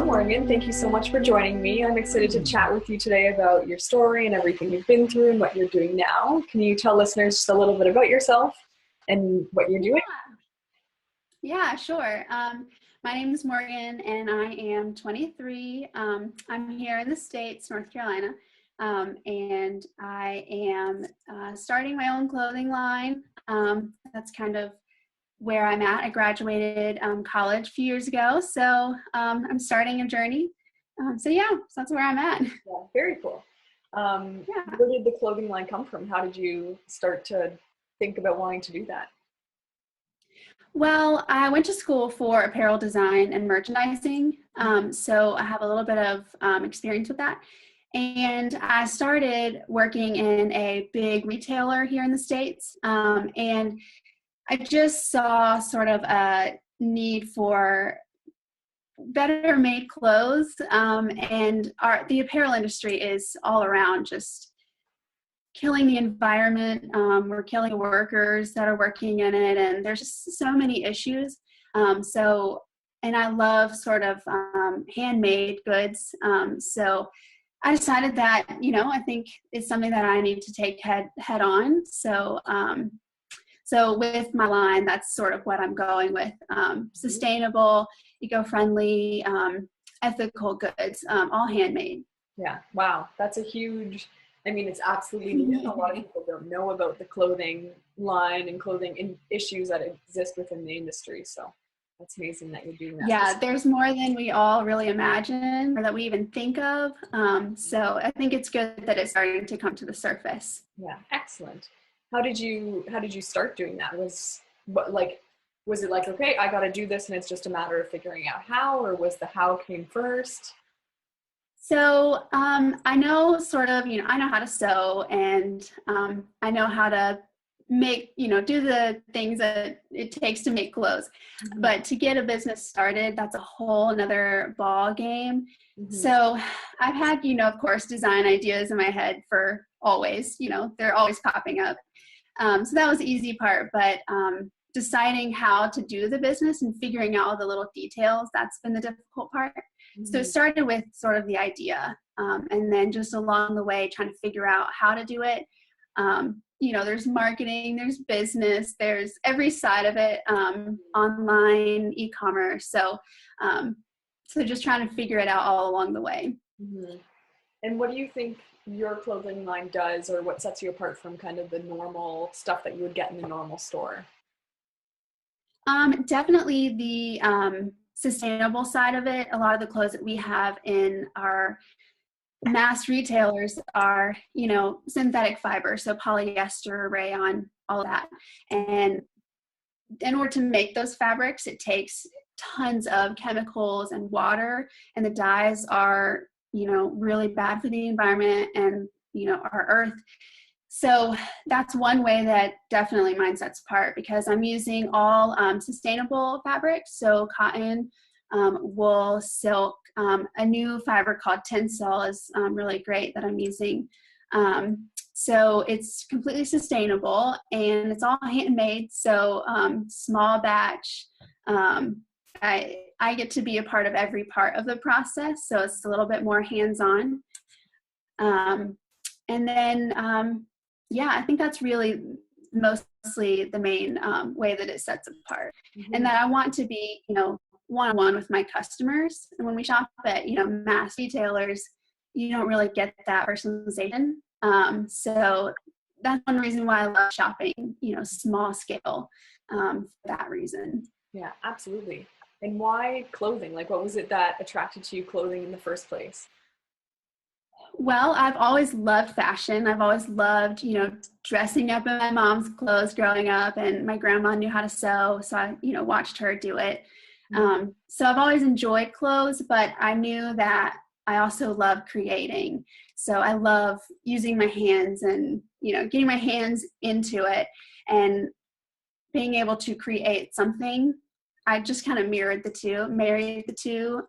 Morgan. Thank you so much for joining me. I'm excited to chat with you today about your story and everything you've been through and what you're doing now. Can you tell listeners just a little bit about yourself and what you're doing? Yeah, sure. My name is Morgan and I am 23. I'm here in the States, North Carolina, and I am starting my own clothing line. That's kind of where I'm at. I graduated college a few years ago, so I'm starting a journey. So that's where I'm at. Yeah, very cool. Where did the clothing line come from? How did you start to think about wanting to do that? Well, I went to school for apparel design and merchandising, so I have a little bit of experience with that. And I started working in a big retailer here in the States, and I just saw sort of a need for better made clothes, and the apparel industry is all around just killing the environment. We're killing the workers that are working in it, and there's just so many issues. And I love sort of handmade goods. So I decided that, I think it's something that I need to take head on. So with my line, that's sort of what I'm going with. Sustainable, eco-friendly, ethical goods, all handmade. Yeah, wow. That's a huge, it's absolutely needed. A lot of people don't know about the clothing line and clothing issues that exist within the industry. So that's amazing that you're doing that. Yeah, there's more than we all really imagine or that we even think of. So I think it's good that it's starting to come to the surface. Yeah, excellent. How did you start doing that? Was it like, okay, I got to do this and it's just a matter of figuring out how, or was the how came first? So I know sort of, I know how to sew, and I know how to make, do the things that it takes to make clothes. Mm-hmm. But to get a business started, that's a whole another ball game. Mm-hmm. So I've had, of course, design ideas in my head for always, they're always popping up. So that was the easy part, but deciding how to do the business and figuring out all the little details, that's been the difficult part. Mm-hmm. So it started with sort of the idea, and then just along the way trying to figure out how to do it. There's marketing, there's business, there's every side of it, online, e-commerce. So just trying to figure it out all along the way. Mm-hmm. And what do you think your clothing line does, or what sets you apart from kind of the normal stuff that you would get in the normal store? Definitely the sustainable side of it. A lot of the clothes that we have in our mass retailers are, synthetic fiber, so polyester, rayon, all of that. And in order to make those fabrics, it takes tons of chemicals and water, and the dyes are, really bad for the environment and, our earth. So that's one way that definitely mine sets apart, because I'm using all sustainable fabrics. So cotton, wool, silk, a new fiber called Tencel is really great that I'm using. So it's completely sustainable and it's all handmade. So small batch. I get to be a part of every part of the process, so it's a little bit more hands-on. And then, I think that's really mostly the main way that it sets apart. Mm-hmm. And that I want to be, one-on-one with my customers. And when we shop at, mass retailers, you don't really get that personalization. So that's one reason why I love shopping, small scale, for that reason. Yeah, absolutely. And why clothing? Like, what was it that attracted to you clothing in the first place? Well, I've always loved fashion. I've always loved, dressing up in my mom's clothes growing up, and my grandma knew how to sew, so I, watched her do it. So I've always enjoyed clothes, but I knew that I also love creating. So I love using my hands and, getting my hands into it and being able to create something. I just kind of married the two.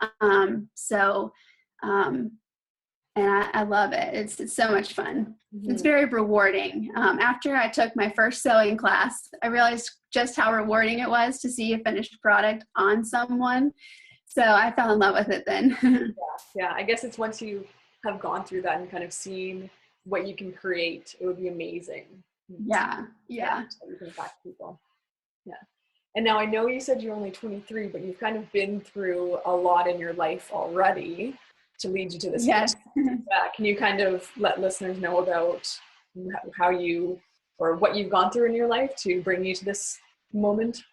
And I love it. It's so much fun. Mm-hmm. It's very rewarding. After I took my first sewing class, I realized just how rewarding it was to see a finished product on someone. So I fell in love with it then. Yeah. I guess it's once you have gone through that and kind of seen what you can create, it would be amazing. Yeah. So you can impact people. Yeah. And now I know you said you're only 23, but you've kind of been through a lot in your life already to lead you to this Yes. point. Can you kind of let listeners know about how you, or what you've gone through in your life to bring you to this moment?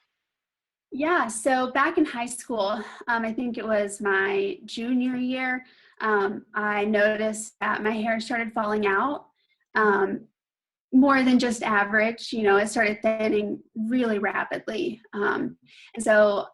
Yeah, so back in high school, I think it was my junior year, I noticed that my hair started falling out, more than just average. It started thinning really rapidly. And so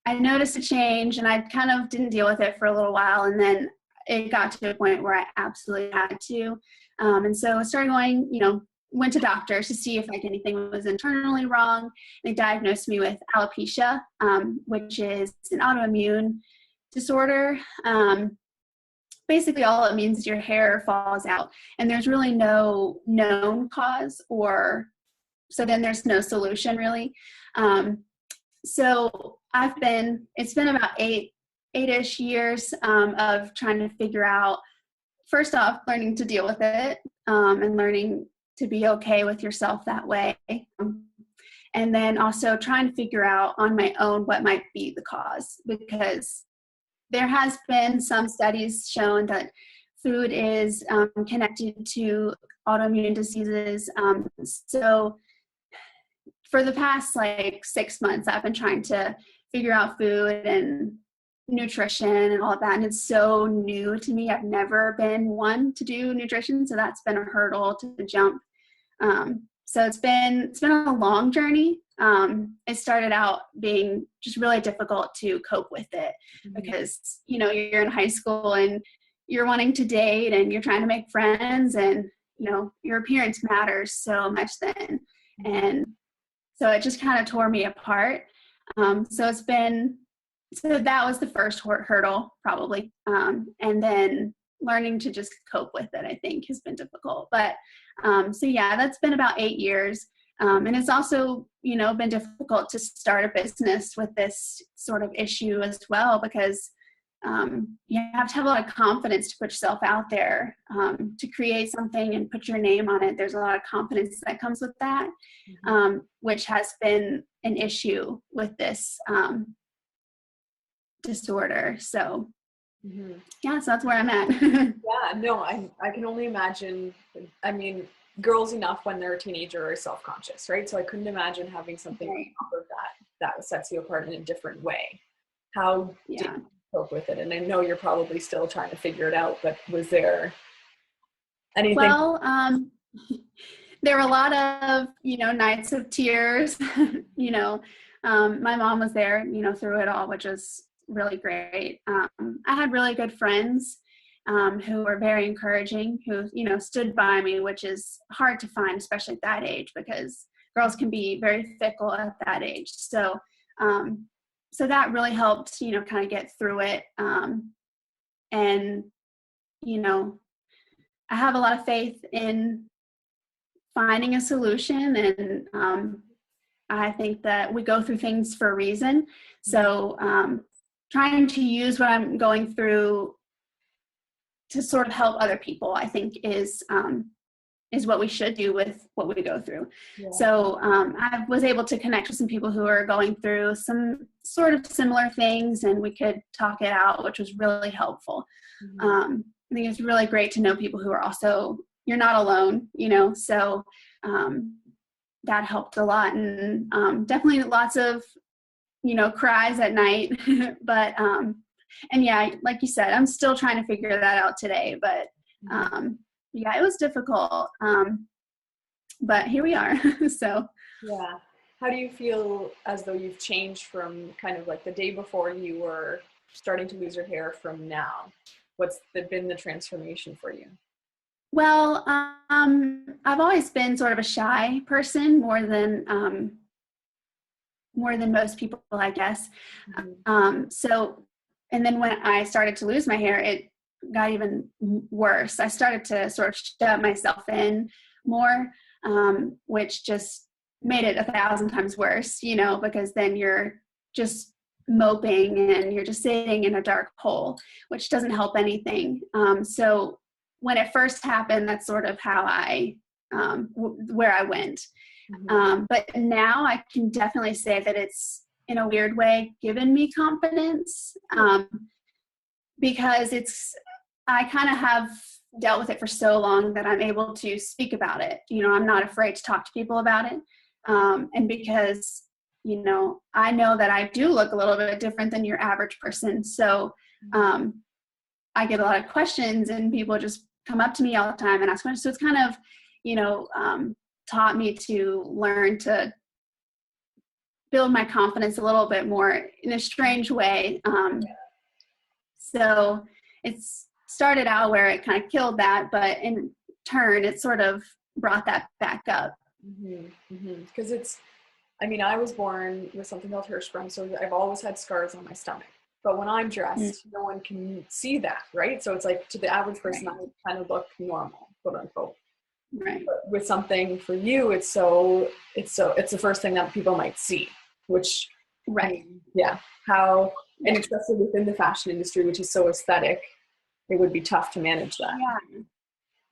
I noticed a change, and I kind of didn't deal with it for a little while, and then it got to a point where I absolutely had to. And so I started going, went to doctors to see if anything was internally wrong. They diagnosed me with alopecia, which is an autoimmune disorder. Basically, all it means is your hair falls out, and there's really no known cause, so then there's no solution really. So it's been about eight-ish years of trying to figure out, first off, learning to deal with it, and learning to be okay with yourself that way. And then also trying to figure out on my own what might be the cause, because there has been some studies shown that food is connected to autoimmune diseases. So for the past 6 months, I've been trying to figure out food and nutrition and all of that, and it's so new to me. I've never been one to do nutrition, so that's been a hurdle to jump. So it's been a long journey. It started out being just really difficult to cope with it, because you're in high school and you're wanting to date and you're trying to make friends, and your appearance matters so much then, and so it just kind of tore me apart. So that was the first hurdle, probably. And then learning to just cope with it, I think, has been difficult. But so yeah, that's been about 8 years. And it's also, been difficult to start a business with this sort of issue as well, because you have to have a lot of confidence to put yourself out there, to create something and put your name on it. There's a lot of confidence that comes with that, which has been an issue with this disorder. So yeah, so that's where I'm at. Yeah, no, I can only imagine. I mean, girls enough when they're a teenager are self-conscious, right? So I couldn't imagine having something on top of that sets you apart in a different way. How did you cope with it? And I know you're probably still trying to figure it out, but was there anything? Well, there were a lot of, nights of tears. My mom was there, through it all, which was really great. I had really good friends who were very encouraging, who, stood by me, which is hard to find, especially at that age, because girls can be very fickle at that age. So, so that really helped, kind of get through it. And, I have a lot of faith in finding a solution, and I think that we go through things for a reason. So trying to use what I'm going through to sort of help other people, I think is what we should do with what we go through. Yeah. So I was able to connect with some people who are going through some sort of similar things, and we could talk it out, which was really helpful. I think it's really great to know people who are also, you're not alone, so that helped a lot. And definitely lots of, cries at night, but and yeah, like you said, I'm still trying to figure that out today, but yeah, it was difficult, but here we are. So yeah, how do you feel as though you've changed from kind of like the day before you were starting to lose your hair from now? What's been the transformation for you? Well, I've always been sort of a shy person, more than most people, I guess. So, and then when I started to lose my hair, it got even worse. I started to sort of shut myself in more, which just made it 1,000 times worse, because then you're just moping and you're just sitting in a dark hole, which doesn't help anything. So when it first happened, that's sort of how where I went. But now I can definitely say that it's, in a weird way, given me confidence, because I kind of have dealt with it for so long that I'm able to speak about it. I'm not afraid to talk to people about it. And because, I know that I do look a little bit different than your average person. So I get a lot of questions and people just come up to me all the time and ask questions. So it's kind of, taught me to learn to build my confidence a little bit more in a strange way. So it's started out where it kind of killed that, but in turn, it sort of brought that back up. Because I was born with something called Hirschsprung, so I've always had scars on my stomach. But when I'm dressed, no one can see that, right? So it's like, to the average person, I kind of look normal, quote unquote. Right. But with something for you, it's the first thing that people might see, which, right. And especially within the fashion industry, which is so aesthetic, it would be tough to manage that.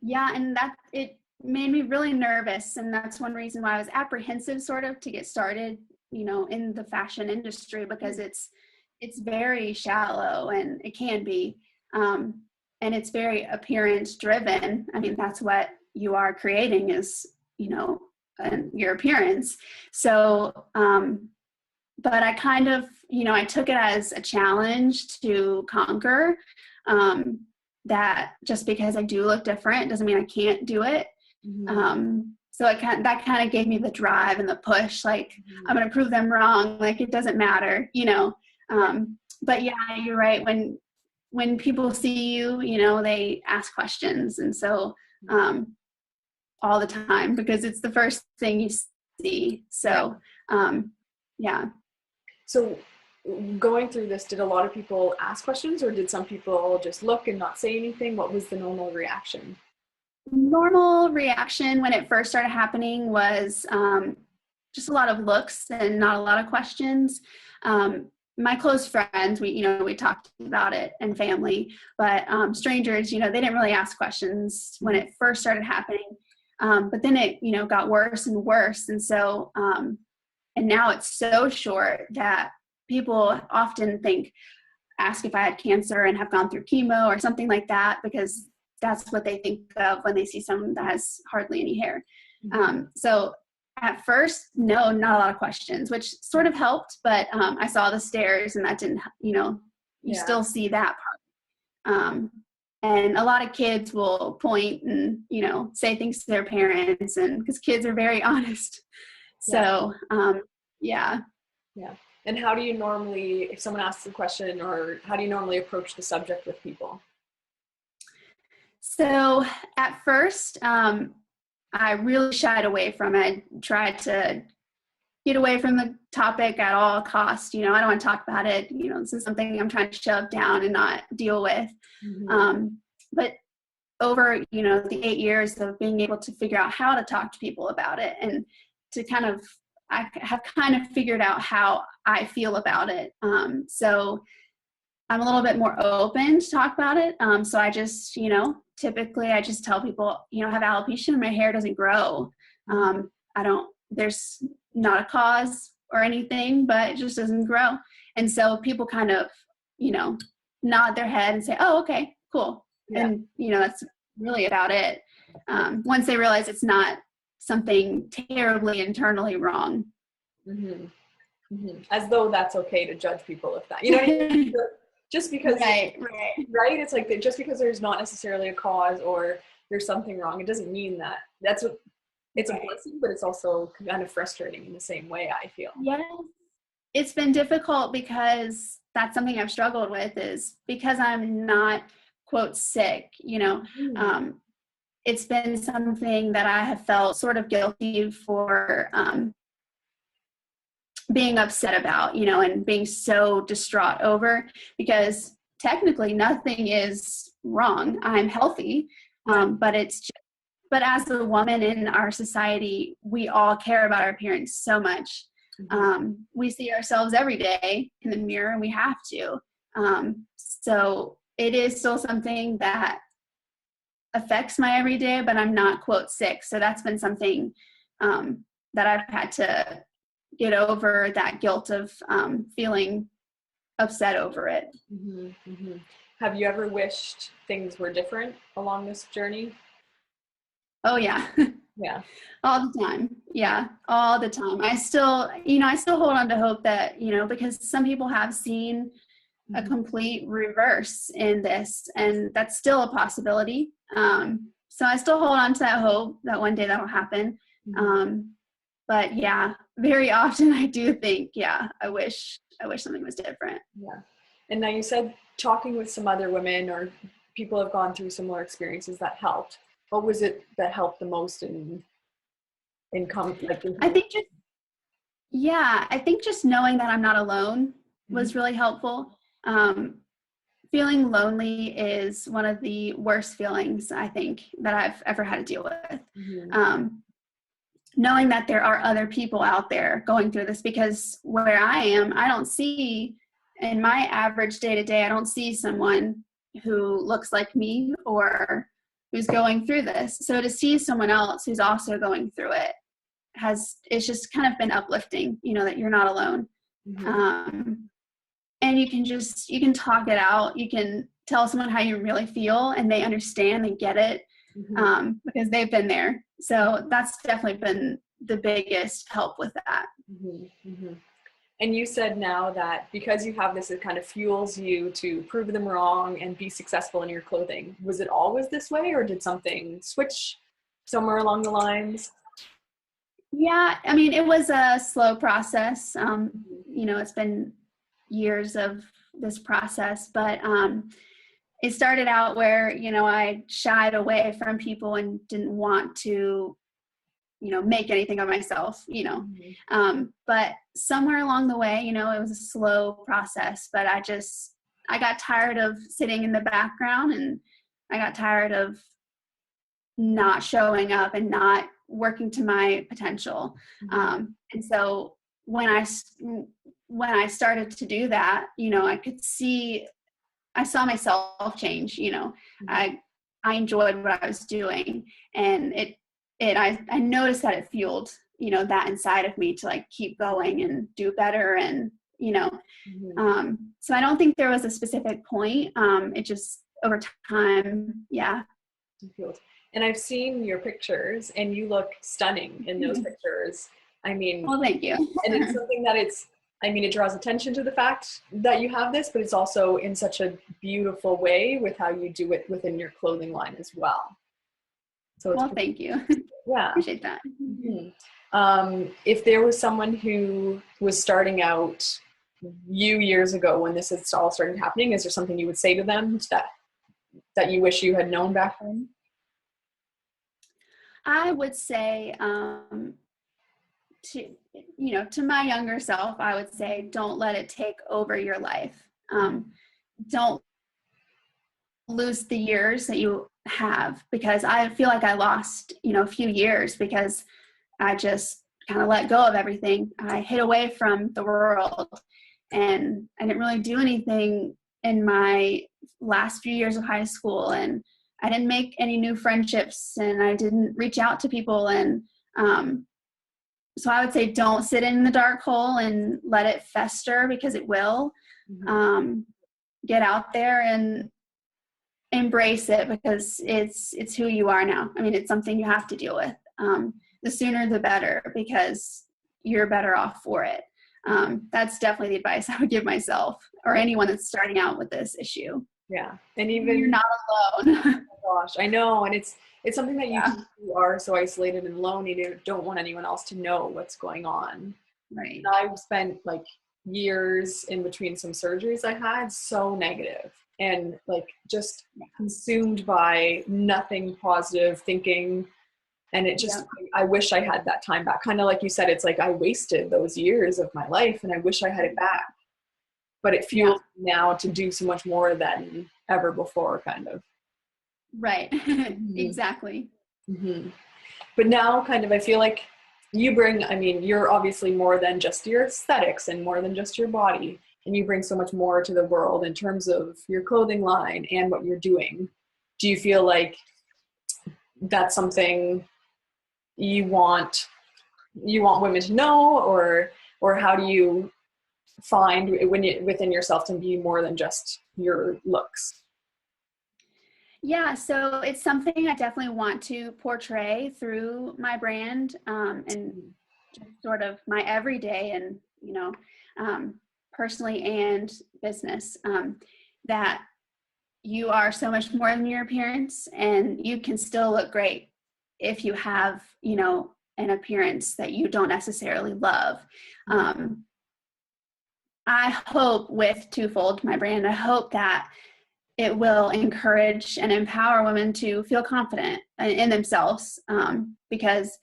Yeah, and it made me really nervous, and that's one reason why I was apprehensive sort of to get started, in the fashion industry, because it's very shallow, and it can be, and it's very appearance driven. That's what you are creating is, your appearance. So, but I kind of, I took it as a challenge to conquer, that just because I do look different doesn't mean I can't do it. So that kind of gave me the drive and the push, like, I'm going to prove them wrong. Like, it doesn't matter, but yeah, you're right. When people see you, they ask questions. And so, all the time, because it's the first thing you see. So, yeah. So going through this, did a lot of people ask questions, or did some people just look and not say anything? What was the normal reaction? Normal reaction when it first started happening was just a lot of looks and not a lot of questions. My close friends, we talked about it, and family, but strangers, they didn't really ask questions when it first started happening. But then it, got worse and worse. And so, and now it's so short that people often ask if I had cancer and have gone through chemo or something like that, because that's what they think of when they see someone that has hardly any hair. So at first, no, not a lot of questions, which sort of helped, but I saw the stares, and that didn't, you still see that part. And a lot of kids will point and, say things to their parents, and because kids are very honest. So, yeah. And how do you normally, if someone asks a question, or how do you normally approach the subject with people? So at first, I really shied away from it, tried to get away from the topic at all costs. I don't want to talk about it. This is something I'm trying to shove down and not deal with. But over, the 8 years of being able to figure out how to talk to people about it, and to I have kind of figured out how I feel about it. So I'm a little bit more open to talk about it. So I just, typically I just tell people, I have alopecia and my hair doesn't grow. There's not a cause or anything, but it just doesn't grow. And so people kind of, nod their head and say, oh, okay, cool. And, that's really about it. Once they realize it's not something terribly internally wrong. As though that's okay to judge people if that, you know what I mean? Just because, right? It's like just because there's not necessarily a cause or there's something wrong, it doesn't mean that. That's what, it's a blessing, but it's also kind of frustrating in the same way, I feel. Yes. It's been difficult because that's something I've struggled with, is because I'm not, quote, sick, it's been something that I have felt sort of guilty for being upset about, and being so distraught over, because technically nothing is wrong. I'm healthy, but but as a woman in our society, we all care about our appearance so much. We see ourselves every day in the mirror, and we have to. So it is still something that affects my everyday, but I'm not, quote, sick. So that's been something that I've had to get over, that guilt of feeling upset over it. Have you ever wished things were different along this journey? Oh yeah. Yeah. All the time. Yeah, all the time. I still hold on to hope that, because some people have seen a complete reverse in this, and that's still a possibility. So I still hold on to that hope that one day that'll happen. But yeah, very often I do think, I wish something was different. Yeah. And now you said talking with some other women or people have gone through similar experiences that helped. What was it that helped the most I think just knowing that I'm not alone was really helpful. Feeling lonely is one of the worst feelings, I think, that I've ever had to deal with. Knowing that there are other people out there going through this, because where I am, I don't see, in my average day-to-day, I don't see someone who looks like me or who's going through this. So to see someone else who's also going through it, it's just kind of been uplifting, that you're not alone. And you can talk it out. You can tell someone how you really feel, and they understand, they get it, because they've been there. So that's definitely been the biggest help with that. And you said now that because you have this, it kind of fuels you to prove them wrong and be successful in your clothing. Was it always this way, or did something switch somewhere along the lines? Yeah, I mean, it was a slow process. It's been years of this process, but it started out where, I shied away from people and didn't want to, make anything of myself, but somewhere along the way, it was a slow process, but I got tired of sitting in the background, and I got tired of not showing up and not working to my potential. And so when I started to do that, I saw myself change. I enjoyed what I was doing, and I noticed that it fueled, that inside of me to like keep going and do better. And, so I don't think there was a specific point. It just over time. Yeah. And I've seen your pictures, and you look stunning in those pictures. I mean, well, thank you. And it's something that it draws attention to the fact that you have this, but it's also in such a beautiful way with how you do it within your clothing line as well. So thank you. Yeah. Appreciate that. If there was someone who was starting out years ago when this is all started happening, is there something you would say to them that you wish you had known back then? I would say, to my younger self, I would say, don't let it take over your life. Don't lose the years that you have, because I feel like I lost, a few years because I just kind of let go of everything. I hid away from the world, and I didn't really do anything in my last few years of high school, and I didn't make any new friendships, and I didn't reach out to people. And so I would say don't sit in the dark hole and let it fester, because it will. Get out there and embrace it, because it's who you are now. I mean, it's something you have to deal with. The sooner the better, because you're better off for it. That's definitely the advice I would give myself or anyone that's starting out with this issue. Yeah. And even you're not alone. Oh my gosh, I know. And it's something that you are so isolated and alone, you don't want anyone else to know what's going on. Right. And I've spent like years in between some surgeries I had so negative and like just consumed by nothing positive thinking. And it just, I wish I had that time back. Kind of like you said, it's like I wasted those years of my life and I wish I had it back. But it fuels me now to do so much more than ever before, kind of. Right. Exactly. But now kind of, I feel like you bring, I mean, you're obviously more than just your aesthetics and more than just your body. And you bring so much more to the world in terms of your clothing line and what you're doing. Do you feel like that's something you want women to know, or how do you find when you within yourself to be more than just your looks? Yeah, so it's something I definitely want to portray through my brand, and just sort of my everyday and, um, personally and business, that you are so much more than your appearance, and you can still look great if you have, an appearance that you don't necessarily love. I hope with Twofold, my brand, I hope that it will encourage and empower women to feel confident in themselves, because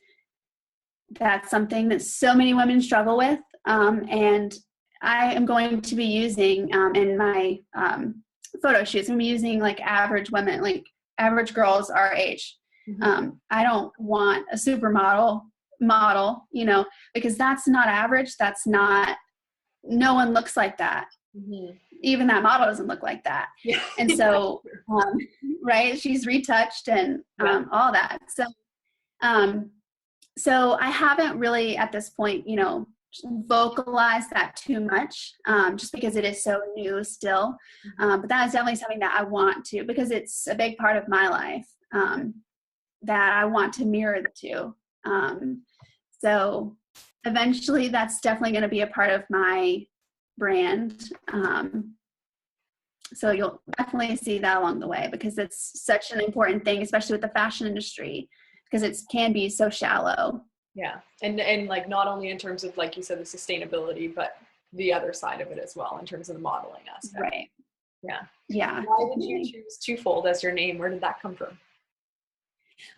that's something that so many women struggle with. And I am going to be using in my photo shoots, I'm using like average women, like average girls our age. I don't want a supermodel model, because that's not average. That's not, no one looks like that. Even that model doesn't look like that. Yeah. And so, right, she's retouched and all that. So I haven't really at this point, vocalized that too much, just because it is so new still. But that is definitely something that I want to, because it's a big part of my life, that I want to mirror the two. So eventually that's definitely going to be a part of my brand. So you'll definitely see that along the way, because it's such an important thing, especially with the fashion industry, because it can be so shallow. Yeah. And like, not only in terms of, like you said, the sustainability, but the other side of it as well, in terms of the modeling aspect. Right. Yeah. Yeah. Why did you choose Twofold as your name? Where did that come from?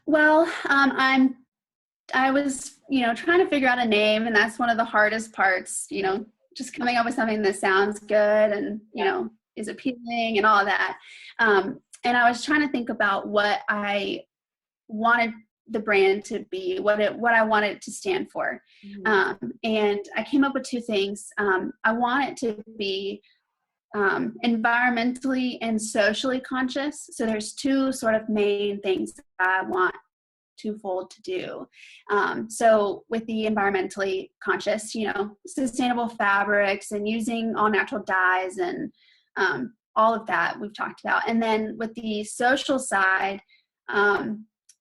Well, I was, trying to figure out a name, and that's one of the hardest parts, just coming up with something that sounds good and, is appealing and all of that. And I was trying to think about what I wanted the brand to be, what I wanted it to stand for. And I came up with two things. I want it to be environmentally and socially conscious. So there's two sort of main things that I want Twofold to do. So with the environmentally conscious, sustainable fabrics and using all natural dyes and all of that we've talked about. And then with the social side,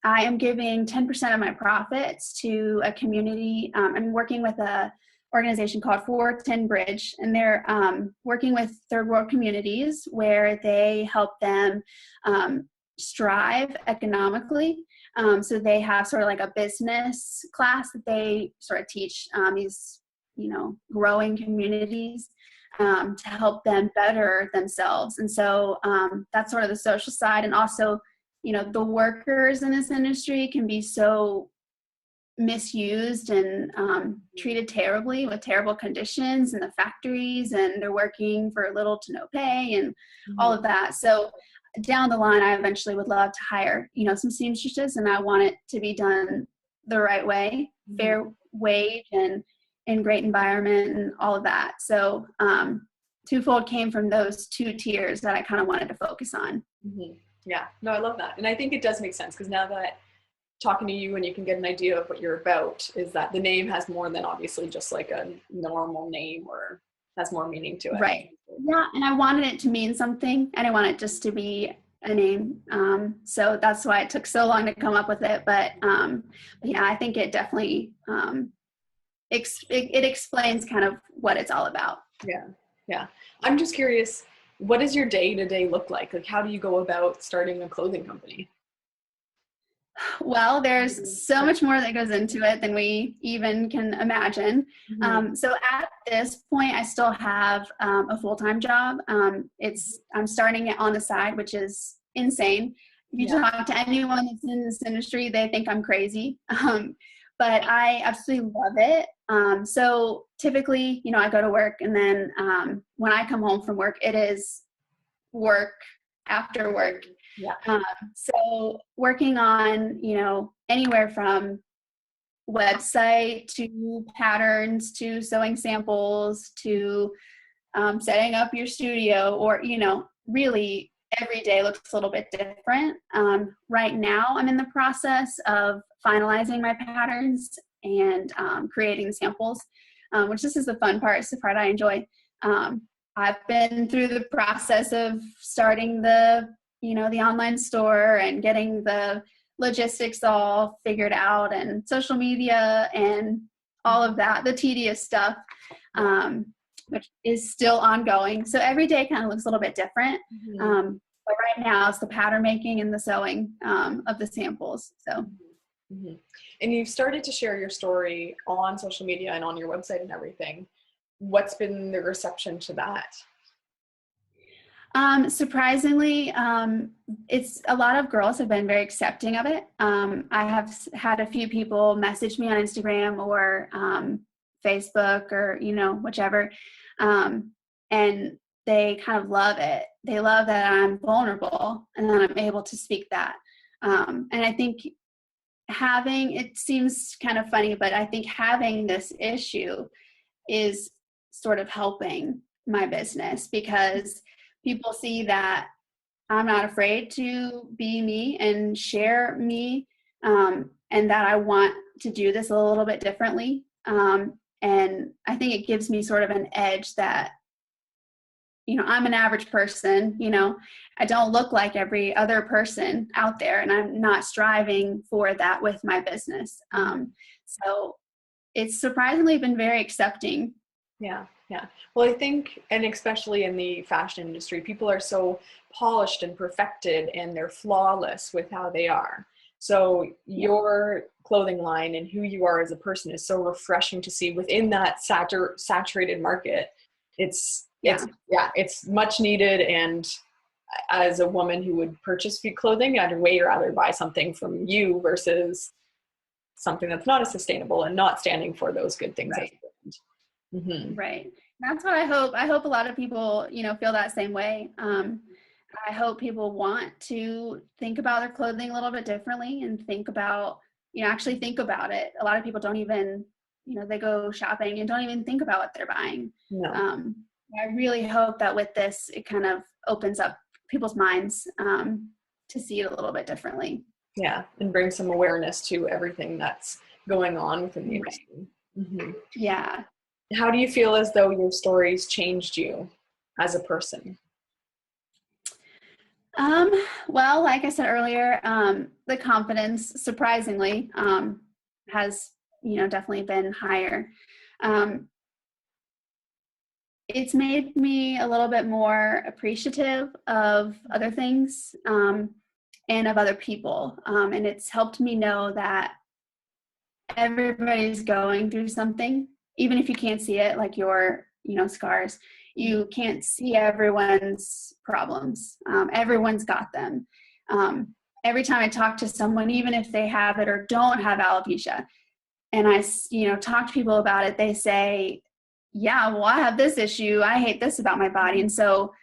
I am giving 10% of my profits to a community. I'm working with a organization called 410 Bridge, and they're working with third world communities where they help them strive economically. So they have sort of like a business class that they sort of teach these, growing communities to help them better themselves. And so that's sort of the social side. And also, the workers in this industry can be so misused and treated terribly with terrible conditions in the factories, and they're working for little to no pay and all of that. So down the line, I eventually would love to hire, some seamstresses, and I want it to be done the right way, fair wage and in great environment and all of that. So Twofold came from those two tiers that I kind of wanted to focus on. Yeah, no, I love that. And I think it does make sense, because now that talking to you and you can get an idea of what you're about, is that the name has more than obviously just like a normal name, or has more meaning to it. Right. Yeah. And I wanted it to mean something. I didn't want it just to be a name. So that's why it took so long to come up with it. But yeah, I think it definitely, it explains kind of what it's all about. Yeah. Yeah. I'm just curious, what does your day-to-day look like? Like, how do you go about starting a clothing company? Well, there's so much more that goes into it than we even can imagine. So at this point, I still have a full-time job. I'm starting it on the side, which is insane. If you talk to anyone that's in this industry, they think I'm crazy. But I absolutely love it. So typically, I go to work, and then when I come home from work, it is work after work. So working on, anywhere from website to patterns to sewing samples to setting up your studio, or, really every day looks a little bit different. Right now I'm in the process of finalizing my patterns and creating samples, which this is the fun part. It's the part I enjoy. I've been through the process of starting the online store and getting the logistics all figured out and social media and all of that, the tedious stuff, which is still ongoing. So every day kind of looks a little bit different. But right now it's the pattern making and the sewing of the samples. So. Mm-hmm. And you've started to share your story on social media and on your website and everything. What's been the reception to that? Surprisingly, it's a lot of girls have been very accepting of it. I have had a few people message me on Instagram or Facebook or, whichever. And they kind of love it. They love that I'm vulnerable and that I'm able to speak that. And I think it seems kind of funny, but I think having this issue is sort of helping my business, because people see that I'm not afraid to be me and share me, and that I want to do this a little bit differently. And I think it gives me sort of an edge that, I'm an average person, I don't look like every other person out there, and I'm not striving for that with my business. So it's surprisingly been very accepting. Yeah. Well, I think, and especially in the fashion industry, people are so polished and perfected and they're flawless with how they are. So your clothing line and who you are as a person is so refreshing to see within that saturated market. It's much needed. And as a woman who would purchase clothing, I'd way rather buy something from you versus something that's not as sustainable and not standing for those good things. Right. Mm-hmm. Right. That's what I hope. I hope a lot of people, feel that same way. I hope people want to think about their clothing a little bit differently and think about, actually think about it. A lot of people don't even, they go shopping and don't even think about what they're buying. No. I really hope that with this, it kind of opens up people's minds to see it a little bit differently. Yeah. And bring some awareness to everything that's going on within the industry. Mm-hmm. Yeah. How do you feel as though your stories changed you as a person? Well, like I said earlier, the confidence, surprisingly, has, definitely been higher. It's made me a little bit more appreciative of other things, and of other people. And it's helped me know that everybody's going through something, even if you can't see it, like your, scars. You can't see everyone's problems. Everyone's got them. Every time I talk to someone, even if they have it or don't have alopecia, and I, talk to people about it, they say, yeah, well, I have this issue. I hate this about my body. And so,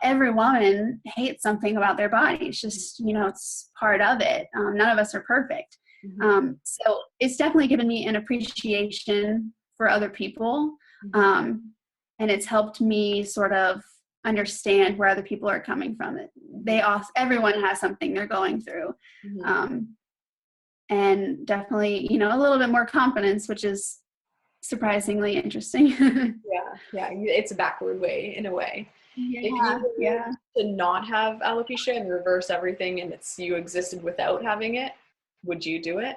every woman hates something about their body. It's just, it's part of it. None of us are perfect. Mm-hmm. So it's definitely given me an appreciation for other people. And it's helped me sort of understand where other people are coming from. Everyone has something they're going through. Mm-hmm. And definitely, a little bit more confidence, which is surprisingly interesting. Yeah. It's a backward way, in a way. Yeah. If you were to not have alopecia and reverse everything and you existed without having it, would you do it?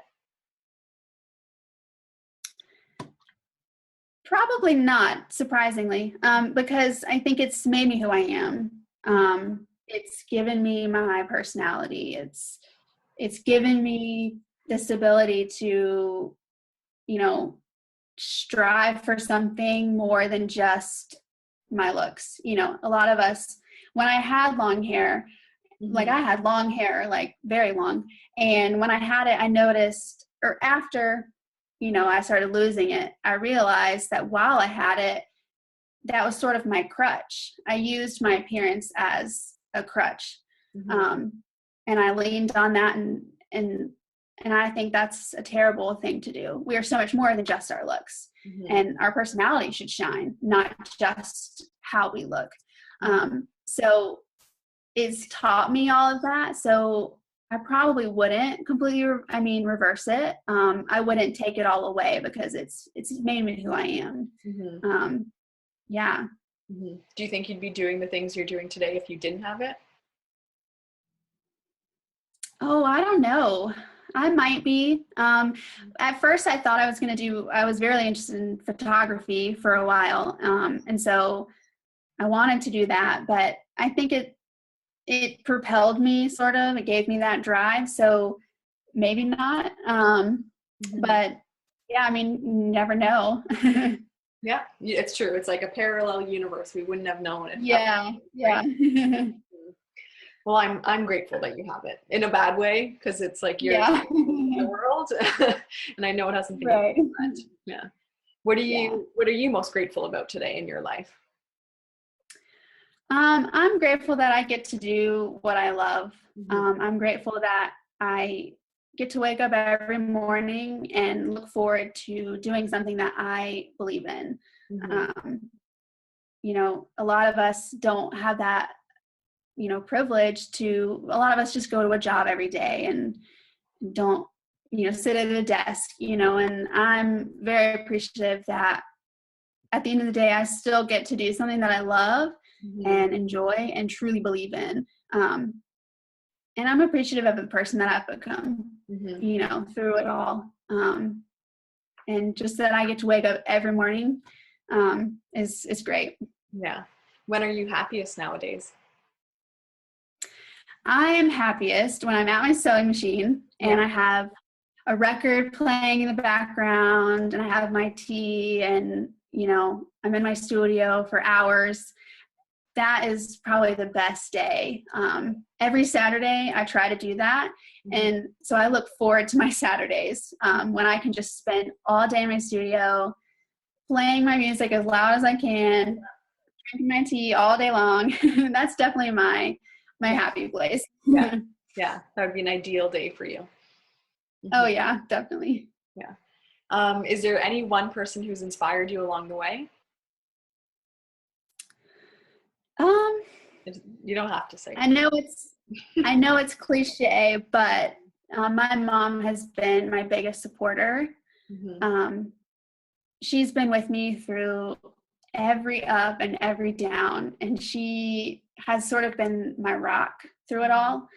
Probably not, surprisingly, because I think it's made me who I am. It's given me my personality. It's given me this ability to, strive for something more than just my looks. A lot of us, when I had long hair, like I had long hair, like very long. And when I had it, I noticed, or after, I started losing it, I realized that while I had it, that was sort of my crutch. I used my appearance as a crutch. And I leaned on that and And I think that's a terrible thing to do. We are so much more than just our looks, and our personality should shine, not just how we look. So it's taught me all of that. So I probably wouldn't completely, reverse it. I wouldn't take it all away because it's made me who I am. Yeah. Do you think you'd be doing the things you're doing today if you didn't have it? Oh, I don't know. I might be. At first I thought I was really interested in photography for a while. And so I wanted to do that, but I think it propelled me sort of, it gave me that drive. So maybe not. But yeah, you never know. Yeah, it's true. It's like a parallel universe. We wouldn't have known it. Yeah. Well, I'm grateful that you have it in a bad way, because it's like you're in the world, and I know it hasn't been right. Yeah. What are you most grateful about today in your life? I'm grateful that I get to do what I love. I'm grateful that I get to wake up every morning and look forward to doing something that I believe in. A lot of us don't have that, privilege to, a lot of us just go to a job every day and don't, sit at a desk, and I'm very appreciative that at the end of the day, I still get to do something that I love and enjoy and truly believe in. And I'm appreciative of the person that I've become, through it all. And just that I get to wake up every morning is great. Yeah. When are you happiest nowadays? I am happiest when I'm at my sewing machine and I have a record playing in the background and I have my tea and, I'm in my studio for hours. That is probably the best day. Every Saturday I try to do that. And so I look forward to my Saturdays when I can just spend all day in my studio playing my music as loud as I can, drinking my tea all day long. That's definitely my happy place. Yeah, that would be an ideal day for you. Oh yeah, definitely. Yeah. Is there any one person who's inspired you along the way? You don't have to say. I know it's cliche, but my mom has been my biggest supporter. She's been with me through every up and every down, and she has sort of been my rock through it all.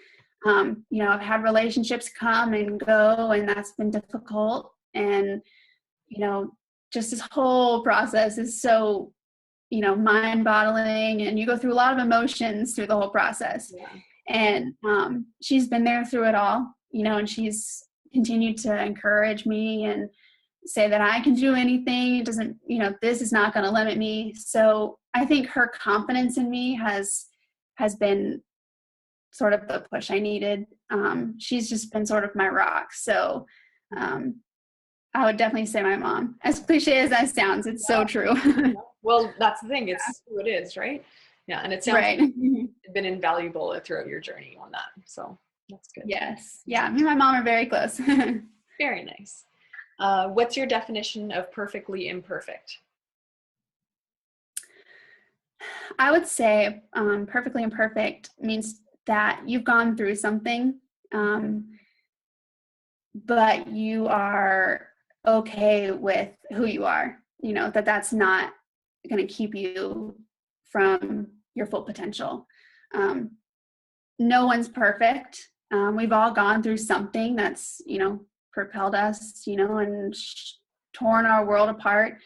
I've had relationships come and go, and that's been difficult. And, just this whole process is so, mind-boggling, and you go through a lot of emotions through the whole process. And she's been there through it all, and she's continued to encourage me and say that I can do anything. It doesn't, this is not going to limit me. So I think her confidence in me has been sort of the push I needed. She's just been sort of my rock. So I would definitely say my mom. As cliche as that sounds, it's so true. Well, that's the thing. It's who it is, right? Yeah, and it sounds like it's been invaluable throughout your journey on that. So that's good. Yes. Yeah, me and my mom are very close. Very nice. What's your definition of perfectly imperfect? I would say perfectly imperfect means that you've gone through something, but you are okay with who you are, that's not going to keep you from your full potential. No one's perfect. We've all gone through something that's, propelled us, and torn our world apart.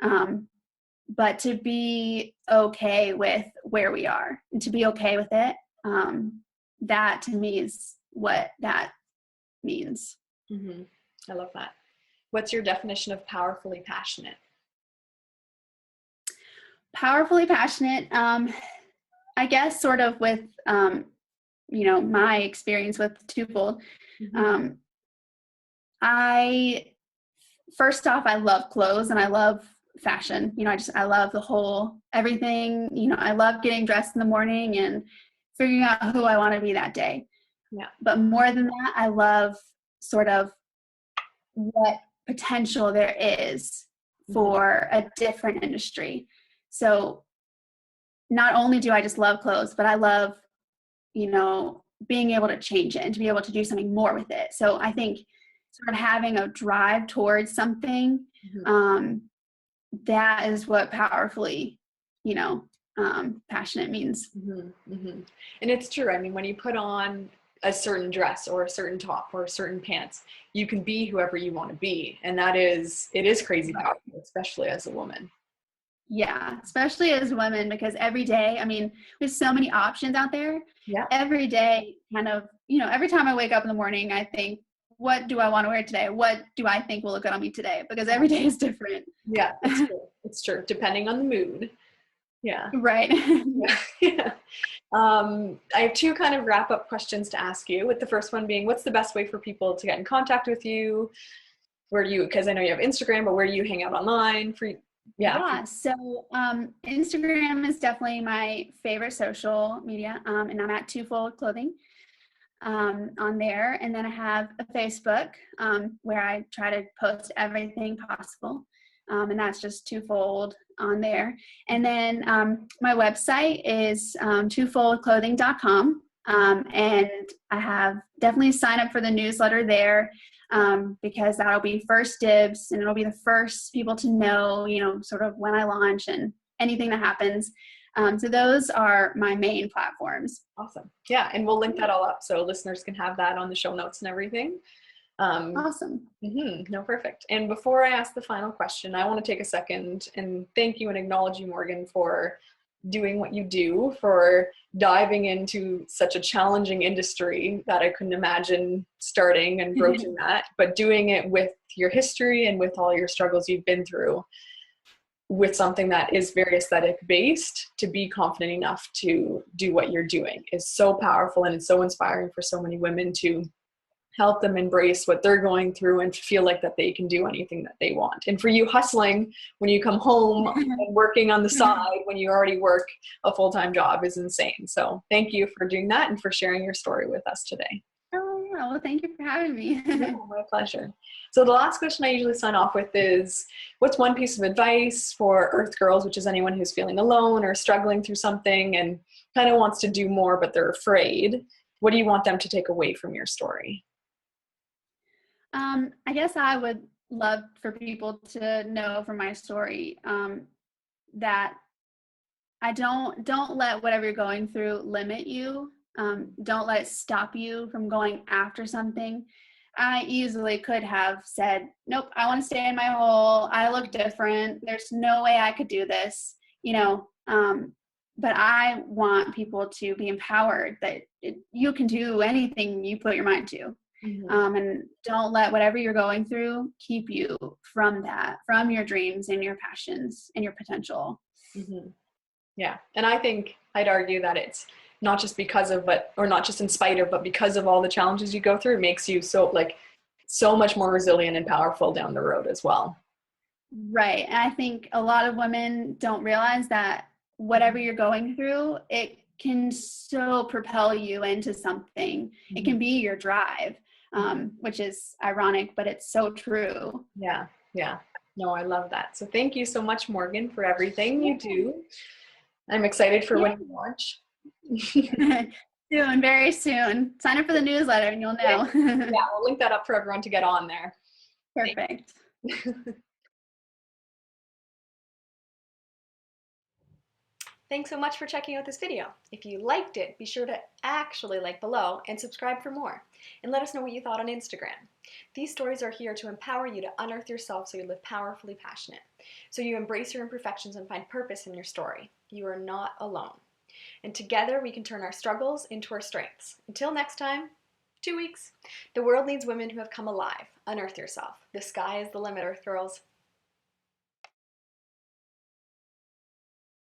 But to be okay with where we are and to be okay with it, that to me is what that means. I love that. What's your definition of powerfully passionate? Powerfully passionate, I guess sort of with, my experience with Twofold. First off, I love clothes and I love fashion. I love the whole everything. I love getting dressed in the morning and figuring out who I want to be that day. Yeah. But more than that, I love sort of what potential there is for a different industry. So not only do I just love clothes, but I love, being able to change it and to be able to do something more with it. So I think sort of having a drive towards something, that is what powerfully, passionate means. And it's true. I mean, when you put on a certain dress or a certain top or a certain pants, you can be whoever you want to be. And it is crazy powerful, especially as a woman. Yeah, especially as women, because every day, I mean, there's so many options out there. Yeah. Every day, kind of, every time I wake up in the morning, I think, what do I want to wear today? What do I think will look good on me today? Because every day is different. Yeah, it's true. It's true. Depending on the mood. Yeah. Right. Yeah. I have two kind of wrap up questions to ask you, with the first one being, what's the best way for people to get in contact with you? Because I know you have Instagram, but where do you hang out online So Instagram is definitely my favorite social media, and I'm at Twofold Clothing on there. And then I have a Facebook where I try to post everything possible, and that's just Twofold on there. And then my website is twofoldclothing.com, and I have definitely signed up for the newsletter there. Because that'll be first dibs, and it'll be the first people to know, sort of when I launch and anything that happens. So those are my main platforms. Awesome. Yeah. And we'll link that all up so listeners can have that on the show notes and everything. Awesome. No, perfect. And before I ask the final question, I want to take a second and thank you and acknowledge you, Morgan, for doing what you do, for diving into such a challenging industry that I couldn't imagine starting and broaching that, but doing it with your history and with all your struggles you've been through, with something that is very aesthetic based, to be confident enough to do what you're doing is so powerful, and it's so inspiring for so many women to help them embrace what they're going through and feel like that they can do anything that they want. And for you, hustling when you come home and working on the side when you already work a full-time job is insane. So thank you for doing that and for sharing your story with us today. Oh, well, thank you for having me. No, my pleasure. So the last question I usually sign off with is, what's one piece of advice for Earth Girls, which is anyone who's feeling alone or struggling through something and kind of wants to do more, but they're afraid? What do you want them to take away from your story? I guess I would love for people to know from my story that I don't let whatever you're going through limit you. Don't let it stop you from going after something. I easily could have said, nope, I want to stay in my hole. I look different. There's no way I could do this, but I want people to be empowered that you can do anything you put your mind to. And don't let whatever you're going through keep you from that, from your dreams and your passions and your potential. Yeah. And I think I'd argue that it's not just because of, or not just in spite of, but because of all the challenges you go through, it makes you so much more resilient and powerful down the road as well. Right. And I think a lot of women don't realize that whatever you're going through, it can so propel you into something. It can be your drive, which is ironic, but it's so true. Yeah. Yeah. No, I love that. So thank you so much, Morgan, for everything you do. I'm excited for when you launch. Soon, very soon. Sign up for the newsletter and you'll know. Yeah, we'll link that up for everyone to get on there. Perfect. Thanks so much for checking out this video. If you liked it, be sure to actually like below and subscribe for more. And let us know what you thought on Instagram. These stories are here to empower you to unearth yourself so you live powerfully passionate. So you embrace your imperfections and find purpose in your story. You are not alone. And together we can turn our struggles into our strengths. Until next time, 2 weeks. The world needs women who have come alive. Unearth yourself. The sky is the limit, Earth Girls.